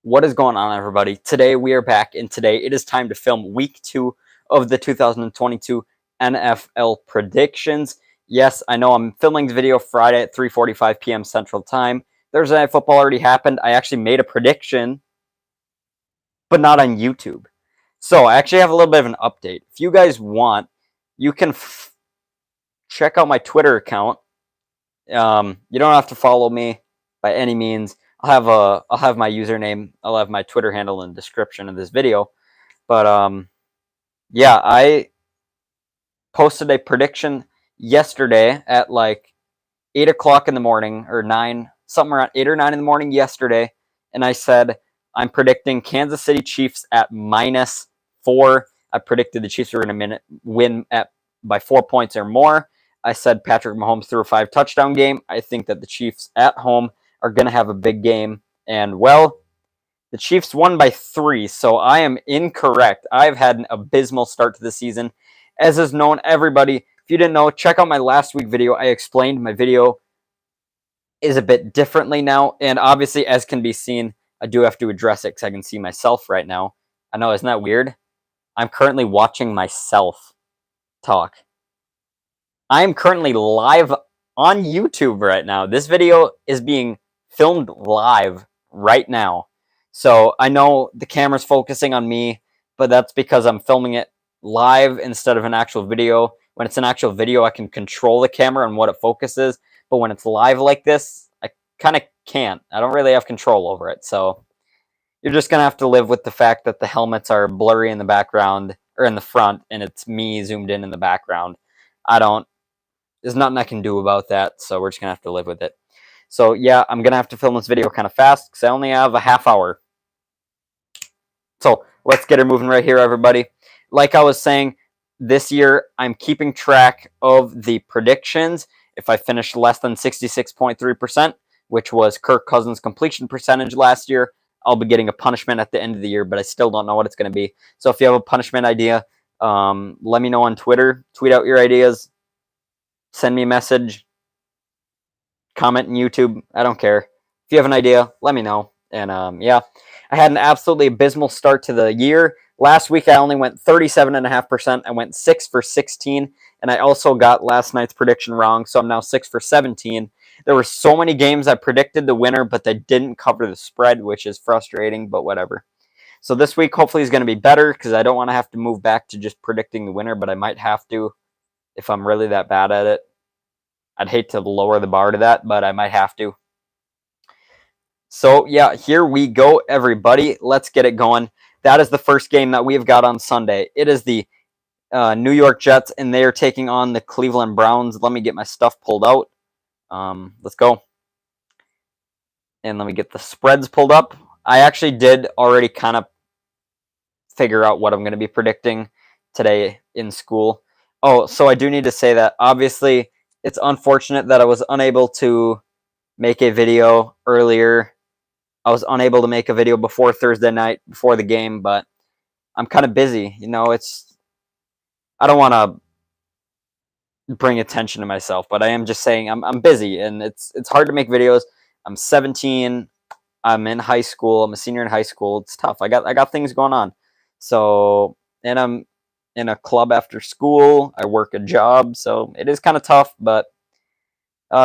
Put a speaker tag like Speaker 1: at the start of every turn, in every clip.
Speaker 1: What is going on, everybody? Today we are back, and today it is time to film week 2 of the 2022 NFL predictions. Yes, I know I'm filming the video Friday at 3:45 p.m. Central Time. Thursday Night Football already happened. I actually made a prediction, but not on YouTube. So I actually have a little bit of an update. If you guys want, you can check out my Twitter account. You don't have to follow me by any means. I'll have my username. I'll have my Twitter handle in the description of this video. But yeah, I posted a prediction yesterday at like 8 o'clock in the morning or 9, something around 8 or 9 in the morning yesterday, and I said I'm predicting Kansas City Chiefs at -4. I predicted the Chiefs were going to win by 4 points or more. I said Patrick Mahomes threw a 5-touchdown game. I think that the Chiefs at home are going to have a big game. And, well, the Chiefs won by 3, so I am incorrect. I've had an abysmal start to the season. As is known, everybody, if you didn't know, check out my last week video. I explained my video is a bit differently now. And obviously, as can be seen, I do have to address it because I can see myself right now. I know, isn't that weird? I'm currently watching myself talk. I am currently live on YouTube right now. This video is being filmed live right now. So I know the camera's focusing on me, but that's because I'm filming it live instead of an actual video. When it's an actual video, I can control the camera and what it focuses. But when it's live like this, I kind of can't. I don't really have control over it. So you're just going to have to live with the fact that the helmets are blurry in the background, or in the front, and it's me zoomed in the background. There's nothing I can do about that, so we're just going to have to live with it. So, yeah, I'm going to have to film this video kind of fast because I only have a half hour. So, let's get her moving right here, everybody. Like I was saying, this year I'm keeping track of the predictions. If I finish less than 66.3%, which was Kirk Cousins' completion percentage last year, I'll be getting a punishment at the end of the year, but I still don't know what it's going to be. So, if you have a punishment idea, let me know on Twitter. Tweet out your ideas. Send me a message, comment on YouTube. I don't care. If you have an idea, let me know. And yeah, I had an absolutely abysmal start to the year. Last week, I only went 37.5%. I went 6 for 16, and I also got last night's prediction wrong, so I'm now 6 for 17. There were so many games I predicted the winner, but they didn't cover the spread, which is frustrating, but whatever. So this week, hopefully, is going to be better because I don't want to have to move back to just predicting the winner, but I might have to. If I'm really that bad at it. I'd hate to lower the bar to that, but I might have to. So, yeah, here we go, everybody. Let's get it going. That is the first game that we've got on Sunday. It is the New York Jets, and they are taking on the Cleveland Browns. Let me get my stuff pulled out. Let's go. And let me get the spreads pulled up. I actually did already kind of figure out what I'm going to be predicting today in school. Oh, so I do need to say that, obviously, it's unfortunate that I was unable to make a video earlier. I was unable to make a video before Thursday night, before the game, but I'm kind of busy. You know, I don't want to bring attention to myself, but I am just saying I'm busy, and it's hard to make videos. I'm 17. I'm in high school. I'm a senior in high school. It's tough. I got things going on. So, and I'm in a club after school. I work a job, so it is kind of tough, but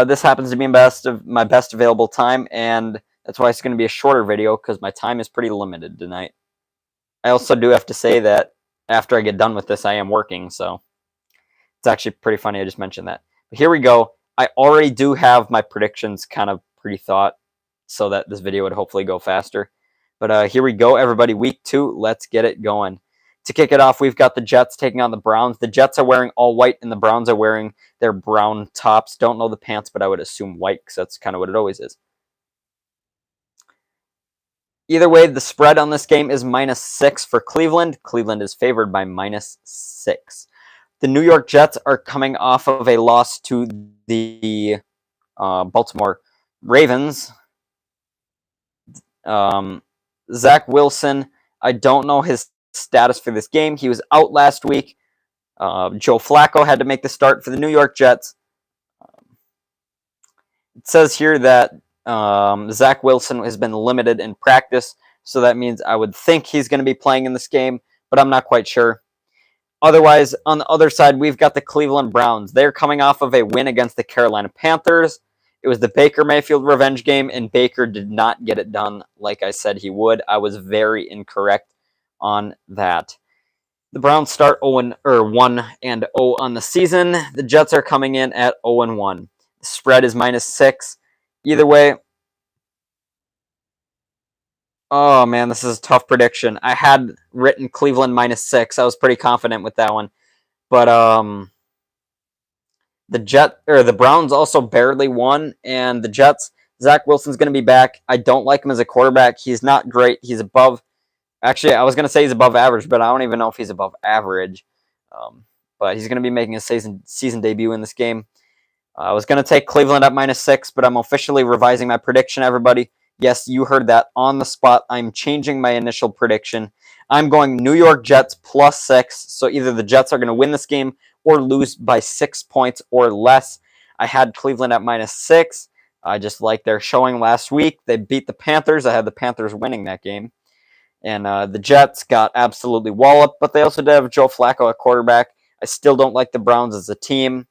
Speaker 1: this happens to be my best available time, and that's why it's going to be a shorter video because my time is pretty limited tonight. I also do have to say that after I get done with this, I am working, so it's actually pretty funny I just mentioned that. But here we go. I already do have my predictions kind of pre-thought so that this video would hopefully go faster. But here we go, everybody. Week 2, let's get it going. To kick it off, we've got the Jets taking on the Browns. The Jets are wearing all white, and the Browns are wearing their brown tops. Don't know the pants, but I would assume white because that's kind of what it always is. Either way, the spread on this game is -6 for Cleveland. Cleveland is favored by -6. The New York Jets are coming off of a loss to the Baltimore Ravens. Zach Wilson, I don't know his status for this game. He was out last week. Joe Flacco had to make the start for the New York Jets. It says here that Zach Wilson has been limited in practice so that means I would think he's going to be playing in this game, but I'm not quite sure. Otherwise, on the other side, we've got the Cleveland Browns. They're coming off of a win against the Carolina Panthers. It was the Baker Mayfield revenge game, and Baker did not get it done like I said he would. I was very incorrect on that. The Browns start 1-0 on the season. The Jets are coming in at 0-1. The spread is -6. Either way, oh man, this is a tough prediction. I had written Cleveland -6. I was pretty confident with that one. But the Browns also barely won, and the Jets, Zach Wilson's going to be back. I don't like him as a quarterback. He's not great. He's above. Actually, I was going to say he's above average, but I don't even know if he's above average. But he's going to be making a season debut in this game. I was going to take Cleveland at -6, but I'm officially revising my prediction, everybody. Yes, you heard that on the spot. I'm changing my initial prediction. I'm going New York Jets +6. So either the Jets are going to win this game or lose by 6 points or less. I had Cleveland at -6. I just like their showing last week. They beat the Panthers. I had the Panthers winning that game. And the Jets got absolutely walloped, but they also did have Joe Flacco at quarterback. I still don't like the Browns as a team.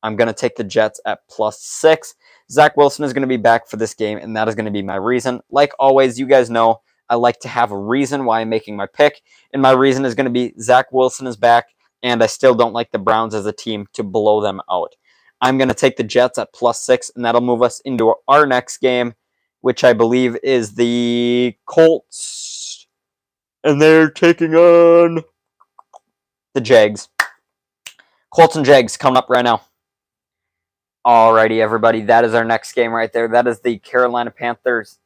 Speaker 1: I'm going to take the Jets at +6. Zach Wilson is going to be back for this game, and that is going to be my reason. Like always, you guys know I like to have a reason why I'm making my pick, and my reason is going to be Zach Wilson is back, and I still don't like the Browns as a team to blow them out. I'm going to take the Jets at +6, and that'll move us into our next game, which I believe is the Colts, and they're taking on the Jags. Colts and Jags coming up right now. Alrighty, everybody, that is our next game right there. That is the Carolina Panthers.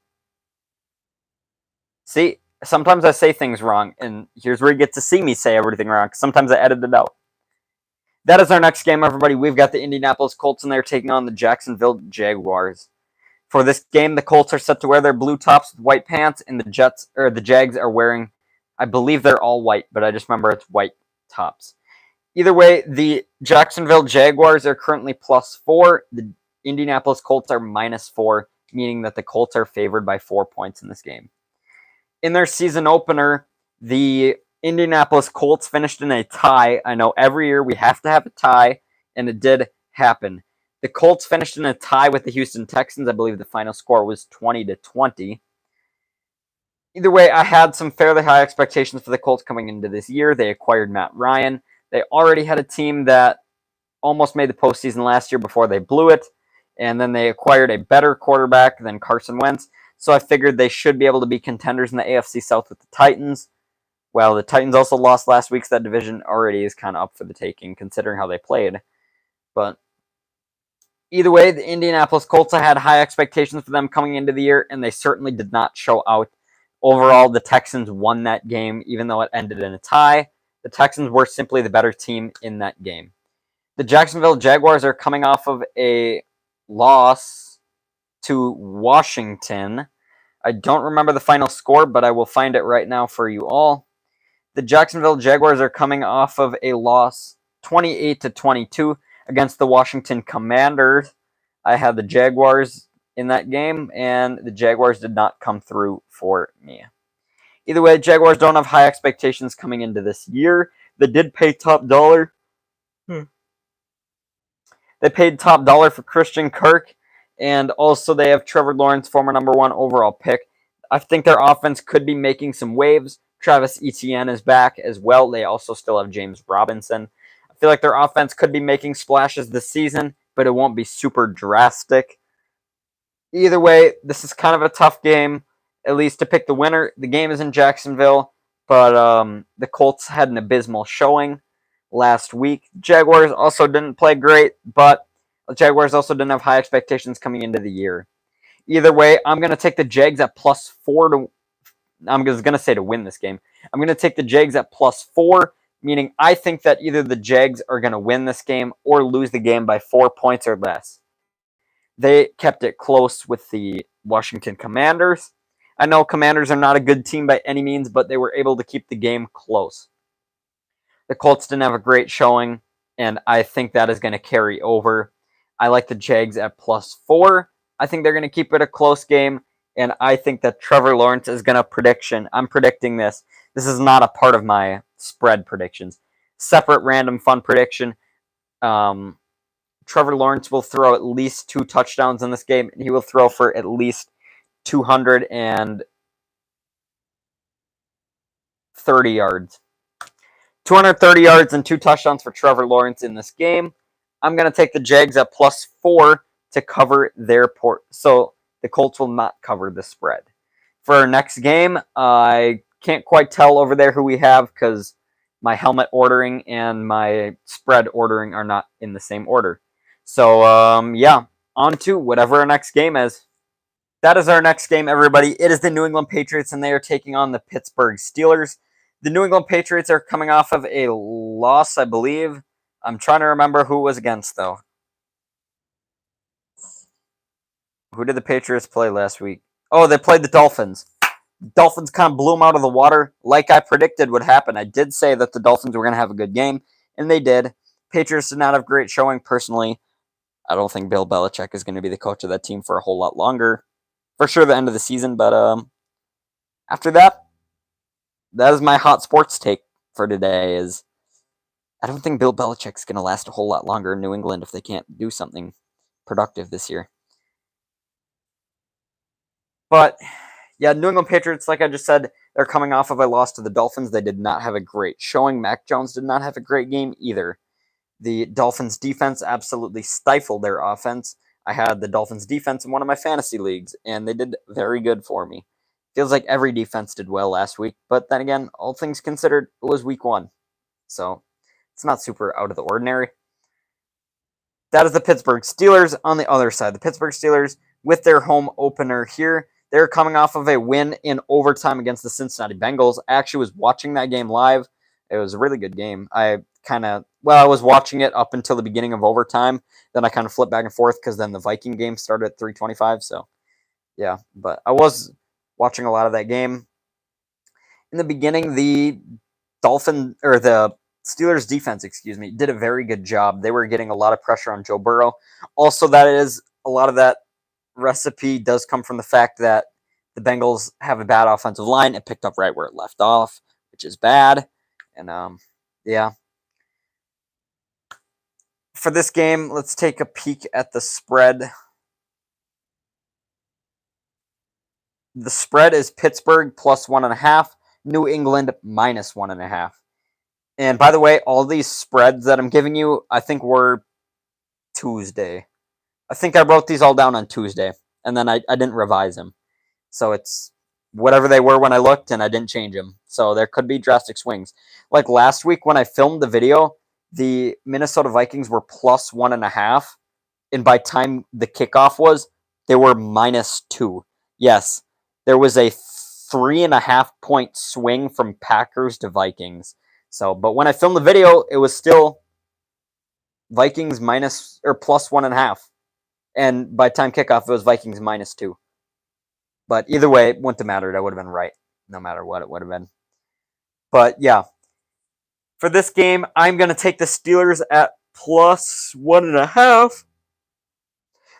Speaker 1: See, sometimes I say things wrong, and here's where you get to see me say everything wrong, because sometimes I edit it out. That is our next game, everybody. We've got the Indianapolis Colts, and they're taking on the Jacksonville Jaguars. For this game, the Colts are set to wear their blue tops with white pants, and the Jags are wearing, I believe they're all white, but I just remember it's white tops. Either way, the Jacksonville Jaguars are currently +4. The Indianapolis Colts are -4, meaning that the Colts are favored by 4 points in this game. In their season opener, the Indianapolis Colts finished in a tie. I know every year we have to have a tie, and it did happen. The Colts finished in a tie with the Houston Texans. I believe the final score was 20-20. Either way, I had some fairly high expectations for the Colts coming into this year. They acquired Matt Ryan. They already had a team that almost made the postseason last year before they blew it, and then they acquired a better quarterback than Carson Wentz, so I figured they should be able to be contenders in the AFC South with the Titans. Well, the Titans also lost last week, so that division already is kind of up for the taking, considering how they played. But either way, the Indianapolis Colts, I had high expectations for them coming into the year, and they certainly did not show out. Overall, the Texans won that game, even though it ended in a tie. The Texans were simply the better team in that game. The Jacksonville Jaguars are coming off of a loss to Washington. I don't remember the final score, but I will find it right now for you all. The Jacksonville Jaguars are coming off of a loss 28-22 against the Washington Commanders. I had the Jaguars in that game, and the Jaguars did not come through for me. Either way, Jaguars don't have high expectations coming into this year. They did pay top dollar. They paid top dollar for Christian Kirk, and also they have Trevor Lawrence, former #1 overall pick. I think their offense could be making some waves. Travis Etienne is back as well. They also still have James Robinson. I feel like their offense could be making splashes this season, but it won't be super drastic. Either way, this is kind of a tough game, at least to pick the winner. The game is in Jacksonville, but the Colts had an abysmal showing last week. Jaguars also didn't play great, but the Jaguars also didn't have high expectations coming into the year. Either way, I'm going to take the Jags at +4 I'm just going to say to win this game. I'm going to take the Jags at +4, meaning I think that either the Jags are going to win this game or lose the game by 4 points or less. They kept it close with the Washington Commanders. I know Commanders are not a good team by any means, but they were able to keep the game close. The Colts didn't have a great showing, and I think that is going to carry over. I like the Jags at +4. I think they're going to keep it a close game, and I think that Trevor Lawrence is going to prediction. I'm predicting this. This is not a part of my spread predictions. Separate random fun prediction. Um, Trevor Lawrence will throw at least 2 touchdowns in this game, and he will throw for at least 230 yards. 230 yards and 2 touchdowns for Trevor Lawrence in this game. I'm going to take the Jags at +4 to cover their port. So the Colts will not cover the spread. For our next game, I can't quite tell over there who we have because my helmet ordering and my spread ordering are not in the same order. So, yeah, on to whatever our next game is. That is our next game, everybody. It is the New England Patriots, and they are taking on the Pittsburgh Steelers. The New England Patriots are coming off of a loss, I believe. I'm trying to remember who it was against, though. Who did the Patriots play last week? Oh, they played the Dolphins. Dolphins kind of blew them out of the water, like I predicted would happen. I did say that the Dolphins were going to have a good game, and they did. Patriots did not have great showing, personally. I don't think Bill Belichick is going to be the coach of that team for a whole lot longer. For sure, the end of the season, but after that, that is my hot sports take for today. Is I don't think Bill Belichick's going to last a whole lot longer in New England if they can't do something productive this year. But yeah, New England Patriots, like I just said, they're coming off of a loss to the Dolphins. They did not have a great showing. Mac Jones did not have a great game either. The Dolphins defense absolutely stifled their offense. I had the Dolphins defense in one of my fantasy leagues, and they did very good for me. Feels like every defense did well last week, but then again, all things considered, it was week 1. So it's not super out of the ordinary. That is the Pittsburgh Steelers on the other side. The Pittsburgh Steelers, with their home opener here, they're coming off of a win in overtime against the Cincinnati Bengals. I actually was watching that game live. It was a really good game. I was watching it up until the beginning of overtime. Then I kind of flipped back and forth because then the Viking game started at 3:25. So, yeah, but I was watching a lot of that game. In the beginning, the Steelers defense, did a very good job. They were getting a lot of pressure on Joe Burrow. Also, that is a lot of that recipe does come from the fact that the Bengals have a bad offensive line. It picked up right where it left off, which is bad. And yeah. For this game, let's take a peek at the spread. The spread is Pittsburgh +1.5, New England -1.5. And by the way, all these spreads that I'm giving you, I think were Tuesday. I think I wrote these all down on Tuesday, and then I didn't revise them. So it's whatever they were when I looked, and I didn't change them. So there could be drastic swings. Like last week when I filmed the video, the Minnesota Vikings were +1.5, and by time the kickoff was, they were -2. Yes, there was a 3.5 point swing from Packers to Vikings. So, but when I filmed the video, it was still Vikings +1.5, and by time kickoff, it was Vikings -2. But either way, it wouldn't have mattered. I would have been right, no matter what it would have been. But yeah, for this game, I'm going to take the Steelers at +1.5.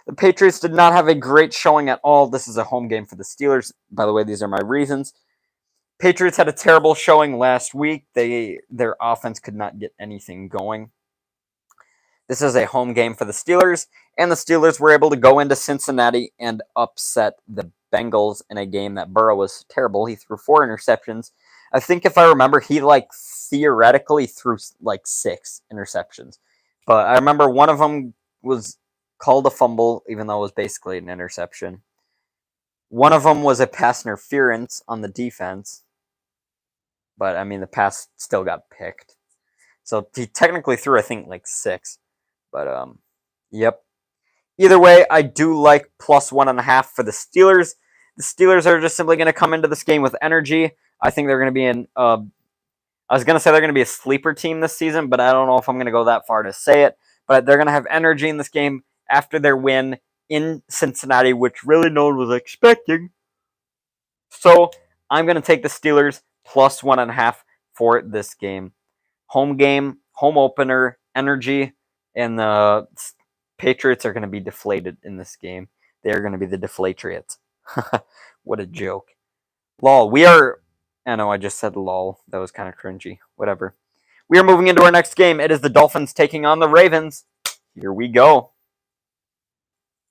Speaker 1: The Patriots did not have a great showing at all. This is a home game for the Steelers. By the way, these are my reasons. Patriots had a terrible showing last week. Their offense could not get anything going. This is a home game for the Steelers, and the Steelers were able to go into Cincinnati and upset the Bengals in a game that Burrow was terrible. He threw 4 interceptions. I think if I remember, he theoretically threw 6 interceptions. But I remember one of them was called a fumble, even though it was basically an interception. One of them was a pass interference on the defense. But, I mean, the pass still got picked. So he technically threw, I think, 6. But, yep. Either way, I do like +1.5 for the Steelers. The Steelers are just simply going to come into this game with energy. I think they're going to be I was going to say they're going to be a sleeper team this season, but I don't know if I'm going to go that far to say it. But they're going to have energy in this game after their win in Cincinnati, which really no one was expecting. So I'm going to take the Steelers +1.5 for this game. Home game, home opener, energy, and the Patriots are going to be deflated in this game. They are going to be the Deflatriots. What a joke. Lol, we are... I know, I just said lol. That was kind of cringy. Whatever. We are moving into our next game. It is the Dolphins taking on the Ravens. Here we go.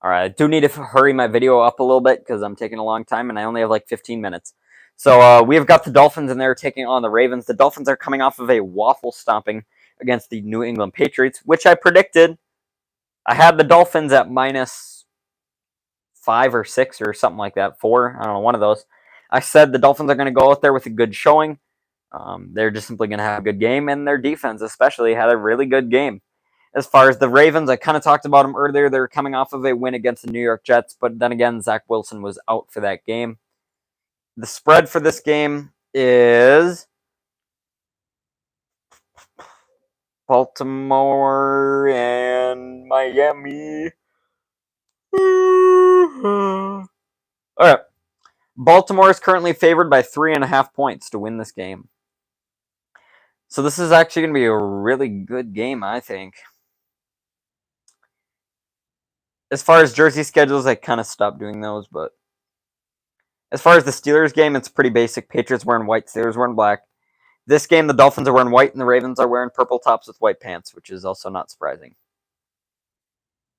Speaker 1: Alright, I do need to hurry my video up a little bit because I'm taking a long time and I only have like 15 minutes. So we have got the Dolphins and they're taking on the Ravens. The Dolphins are coming off of a waffle stomping against the New England Patriots, which I predicted. I had the Dolphins at minus 5 or 6 or something like that. 4, I don't know, one of those. I said the Dolphins are going to go out there with a good showing. They're just simply going to have a good game, and their defense especially had a really good game. As far as the Ravens, I kind of talked about them earlier. They're coming off of a win against the New York Jets, but then again, Zach Wilson was out for that game. The spread for this game is Baltimore and Miami. All right. Baltimore is currently favored by 3.5 points to win this game. So this is actually going to be a really good game, I think. As far as jersey schedules, I kind of stopped doing those, but as far as the Steelers game, it's pretty basic. Patriots wearing white, Steelers wearing black. This game, the Dolphins are wearing white, and the Ravens are wearing purple tops with white pants, which is also not surprising.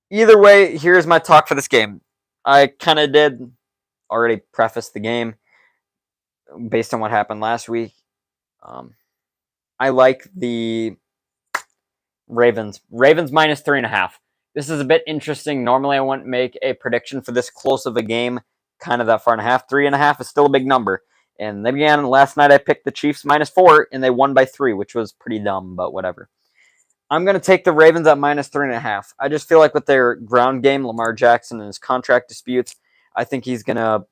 Speaker 1: Either way, here's my talk for this game. I kind of did already preface the game based on what happened last week. I like the Ravens. Ravens minus 3.5. This is a bit interesting. Normally, I wouldn't make a prediction for this close of a game, kind of that far and a half. 3.5 is still a big number. And then again, last night I picked the Chiefs minus 4, and they won by 3, which was pretty dumb, but whatever. I'm going to take the Ravens at minus 3.5. I just feel like with their ground game, Lamar Jackson and his contract disputes, I think he's gonna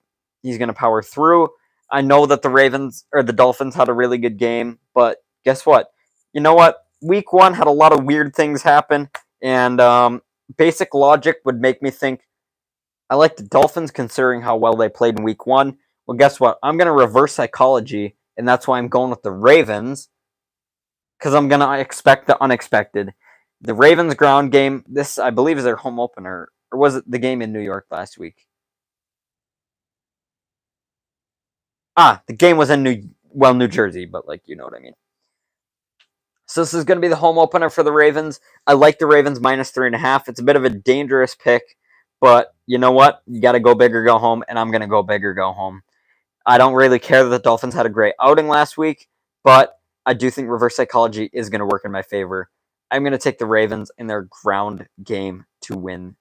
Speaker 1: power through. I know that the Dolphins had a really good game, but guess what? You know what? Week 1 had a lot of weird things happen, and basic logic would make me think I like the Dolphins considering how well they played in Week 1. Well, guess what? I'm going to reverse psychology, and that's why I'm going with the Ravens, because I'm going to expect the unexpected. The Ravens ground game, this, I believe, is their home opener, or was it the game in New York last week? The game was in New Jersey, but, like, you know what I mean. So this is going to be the home opener for the Ravens. I like the Ravens minus 3.5. It's a bit of a dangerous pick, but you know what? You got to go big or go home, and I'm going to go big or go home. I don't really care that the Dolphins had a great outing last week, but I do think reverse psychology is going to work in my favor. I'm going to take the Ravens in their ground game to win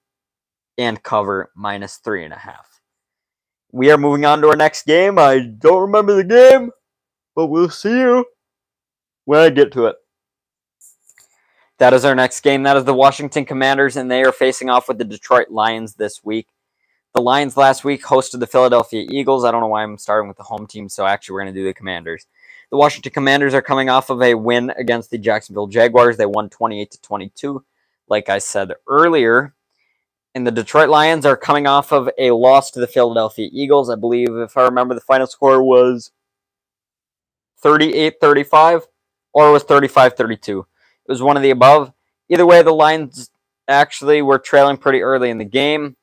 Speaker 1: and cover minus 3.5. We are moving on to our next game. I don't remember the game, but we'll see you when I get to it. That is our next game. That is the Washington Commanders, and they are facing off with the Detroit Lions this week. The Lions last week hosted the Philadelphia Eagles. I don't know why I'm starting with the home team, so actually we're going to do the Commanders. The Washington Commanders are coming off of a win against the Jacksonville Jaguars. They won 28-22, like I said earlier. And the Detroit Lions are coming off of a loss to the Philadelphia Eagles. I believe, if I remember, the final score was 38-35, or it was 35-32. It was one of the above. Either way, the Lions actually were trailing pretty early in the game.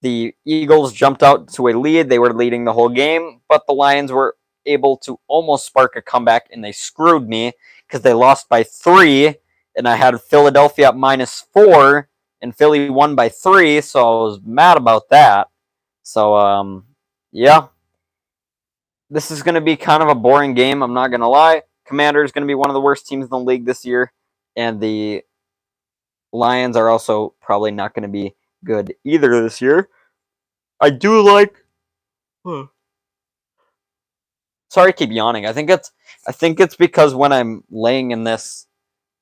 Speaker 1: The Eagles jumped out to a lead. They were leading the whole game, but the Lions were able to almost spark a comeback, and they screwed me because they lost by 3, and I had Philadelphia at minus 4, and Philly won by 3, so I was mad about that. So, yeah. This is going to be kind of a boring game, I'm not going to lie. Commander is going to be one of the worst teams in the league this year, and the Lions are also probably not going to be good either this year. I do like... Sorry, I keep yawning. I think it's because when I'm laying in this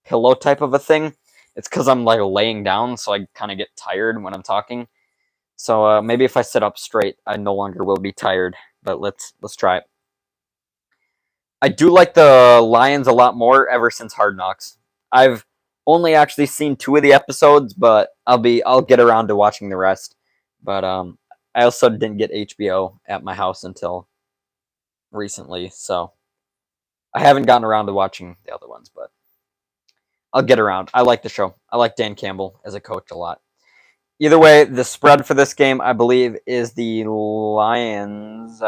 Speaker 1: pillow type of a thing, it's because I'm like laying down, so I kind of get tired when I'm talking. So maybe if I sit up straight, I no longer will be tired. But let's try it. I do like the Lions a lot more ever since Hard Knocks. I've only actually seen 2 of the episodes, but I'll get around to watching the rest. But I also didn't get HBO at my house until recently, so I haven't gotten around to watching the other ones, but I'll get around. I like the show. I like Dan Campbell as a coach a lot. Either way, the spread for this game, I believe, is the Lions.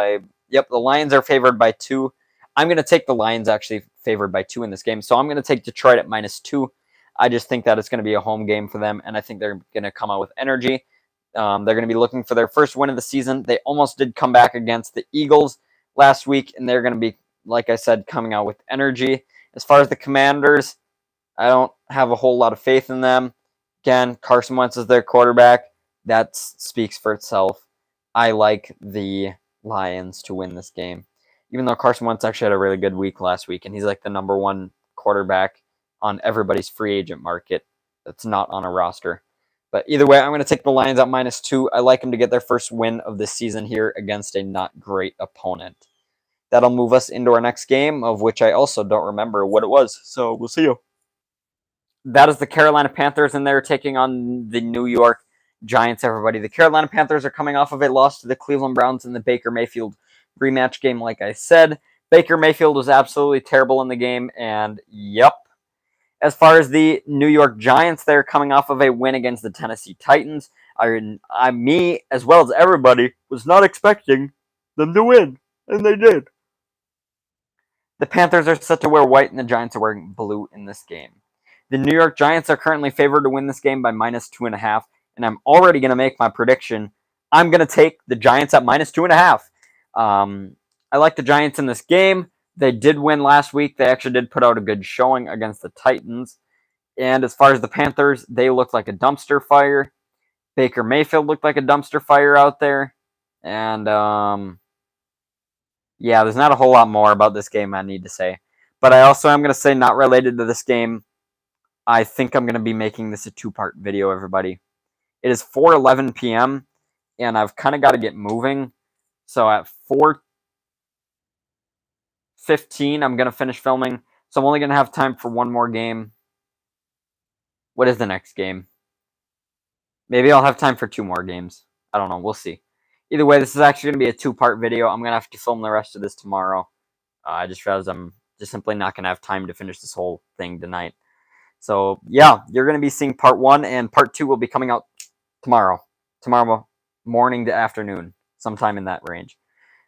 Speaker 1: Yep, the Lions are favored by 2. I'm going to take the Lions actually favored by 2 in this game. So I'm going to take Detroit at -2. I just think that it's going to be a home game for them, and I think they're going to come out with energy. They're going to be looking for their first win of the season. They almost did come back against the Eagles last week, and they're going to be, like I said, coming out with energy. As far as the Commanders, I don't have a whole lot of faith in them. Again, Carson Wentz is their quarterback. That speaks for itself. I like the Lions to win this game. Even though Carson Wentz actually had a really good week last week, and he's like the number 1 quarterback on everybody's free agent market that's not on a roster. But either way, I'm going to take the Lions at -2. I like them to get their first win of the season here against a not great opponent. That'll move us into our next game, of which I also don't remember what it was. So we'll see you. That is the Carolina Panthers, and they're taking on the New York Giants, everybody. The Carolina Panthers are coming off of a loss to the Cleveland Browns in the Baker Mayfield rematch game, like I said. Baker Mayfield was absolutely terrible in the game, and yep. As far as the New York Giants, they're coming off of a win against the Tennessee Titans. Me, as well as everybody, was not expecting them to win, and they did. The Panthers are set to wear white, and the Giants are wearing blue in this game. The New York Giants are currently favored to win this game by -2.5, and I'm already going to make my prediction. I'm going to take the Giants at -2.5. I like the Giants in this game. They did win last week. They actually did put out a good showing against the Titans. And as far as the Panthers, they look like a dumpster fire. Baker Mayfield looked like a dumpster fire out there. And yeah, there's not a whole lot more about this game I need to say. But I also am going to say, not related to this game, I think I'm going to be making this a 2-part video, everybody. It is 4:11 p.m., and I've kind of got to get moving. So at 4:15, I'm going to finish filming. So I'm only going to have time for one more game. What is the next game? Maybe I'll have time for 2 more games. I don't know. We'll see. Either way, this is actually going to be a 2-part video. I'm going to have to film the rest of this tomorrow. I just realized I'm just simply not going to have time to finish this whole thing tonight. So, yeah, you're going to be seeing part 1, and part 2 will be coming out tomorrow. Tomorrow morning to afternoon, sometime in that range.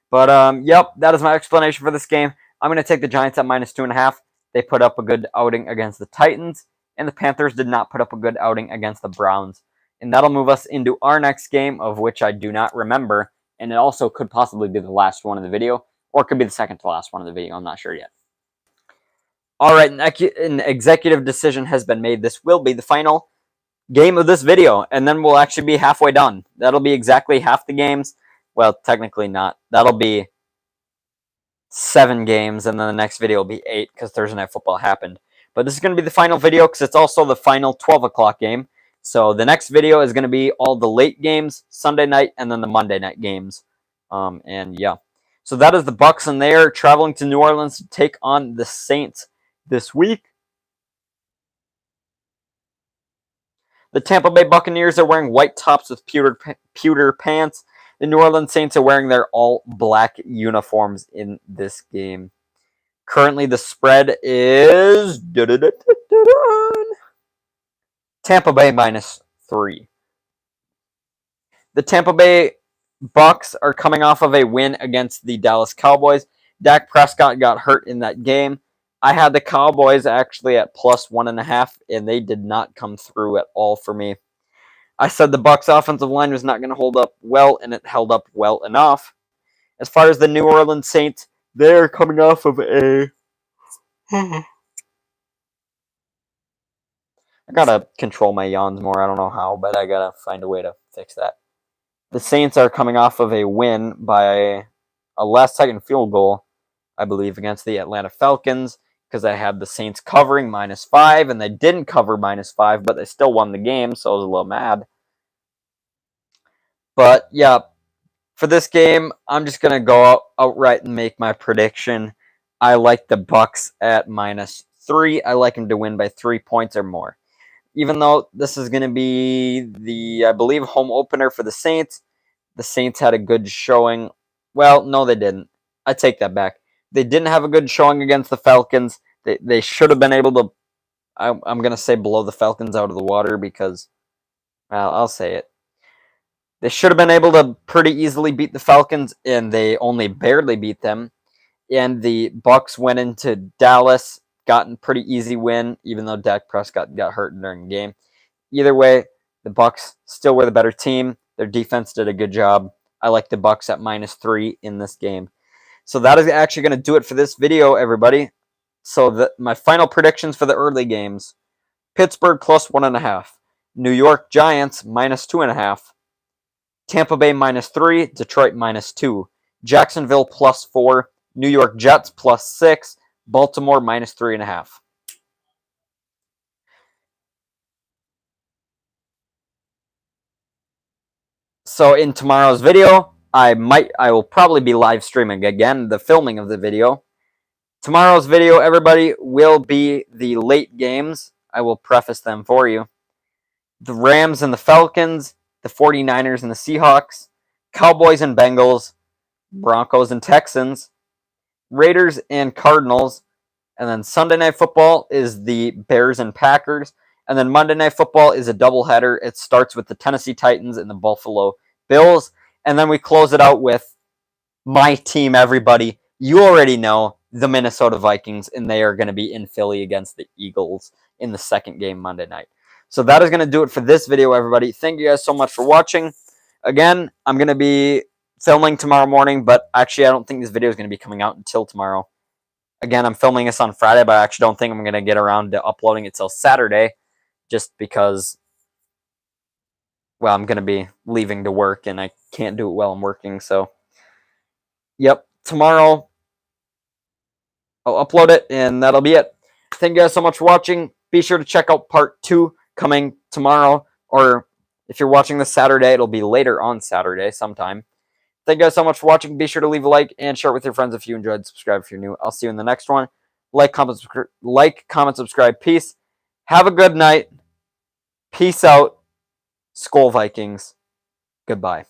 Speaker 1: But, yep, that is my explanation for this game. I'm going to take the Giants at -2.5. They put up a good outing against the Titans, and the Panthers did not put up a good outing against the Browns. And that'll move us into our next game, of which I do not remember, and it also could possibly be the last one of the video, or it could be the second to last one of the video. I'm not sure yet. All right, an executive decision has been made. This will be the final game of this video, and then we'll actually be halfway done. That'll be exactly half the games. Well, technically not. That'll be 7 games, and then the next video will be 8 because Thursday Night Football happened. But this is going to be the final video because it's also the final 12 o'clock game. So the next video is going to be all the late games, Sunday night, and then the Monday night games. And yeah. So that is the Bucs, and they are traveling to New Orleans to take on the Saints this week. The Tampa Bay Buccaneers are wearing white tops with pewter pants. The New Orleans Saints are wearing their all-black uniforms in this game. Currently, the spread is Tampa Bay -3. The Tampa Bay Bucs are coming off of a win against the Dallas Cowboys. Dak Prescott got hurt in that game. I had the Cowboys actually at +1.5, and they did not come through at all for me. I said the Bucs offensive line was not going to hold up well, and it held up well enough. As far as the New Orleans Saints, they're coming off of a... I gotta control my yawns more. I don't know how, but I gotta find a way to fix that. The Saints are coming off of a win by a last-second field goal, I believe, against the Atlanta Falcons, because I had the Saints covering -5, and they didn't cover -5, but they still won the game, so I was a little mad. But, yeah, for this game, I'm just going to go outright and make my prediction. I like the Bucs at -3. I like them to win by 3 points or more. Even though this is going to be the, I believe, home opener for the Saints had a good showing. Well, no, they didn't. I take that back. They didn't have a good showing against the Falcons. They should have been able to, I'm going to say, blow the Falcons out of the water because, well, I'll say it. They should have been able to pretty easily beat the Falcons, and they only barely beat them. And the Bucks went into Dallas, got a pretty easy win, even though Dak Prescott got hurt during the game. Either way, the Bucks still were the better team. Their defense did a good job. I like the Bucks at -3 in this game. So that is actually going to do it for this video, everybody. So my final predictions for the early games: Pittsburgh +1.5, New York Giants -2.5, Tampa Bay -3, Detroit -2, Jacksonville +4, New York Jets +6, Baltimore -3.5. So in tomorrow's video, I will probably be live streaming again the filming of the video. Tomorrow's video, everybody, will be the late games. I will preface them for you. The Rams and the Falcons, the 49ers and the Seahawks, Cowboys and Bengals, Broncos and Texans, Raiders and Cardinals, and then Sunday Night Football is the Bears and Packers, and then Monday Night Football is a doubleheader. It starts with the Tennessee Titans and the Buffalo Bills, and then we close it out with my team, everybody. You already know, the Minnesota Vikings, and they are going to be in Philly against the Eagles in the second game Monday night. So that is going to do it for this video, everybody. Thank you guys so much for watching. Again, I'm going to be filming tomorrow morning, but actually I don't think this video is going to be coming out until tomorrow. Again, I'm filming this on Friday, but I actually don't think I'm going to get around to uploading it till Saturday, just because, well, I'm going to be leaving to work, and I can't do it while I'm working, so, yep, tomorrow I'll upload it, and that'll be it. Thank you guys so much for watching. Be sure to check out part 2 coming tomorrow, or if you're watching this Saturday, it'll be later on Saturday sometime. Thank you guys so much for watching. Be sure to leave a like and share it with your friends if you enjoyed. Subscribe if you're new. I'll see you in the next one. Like, comment, subscribe. Peace. Have a good night. Peace out. Skol Vikings. Goodbye.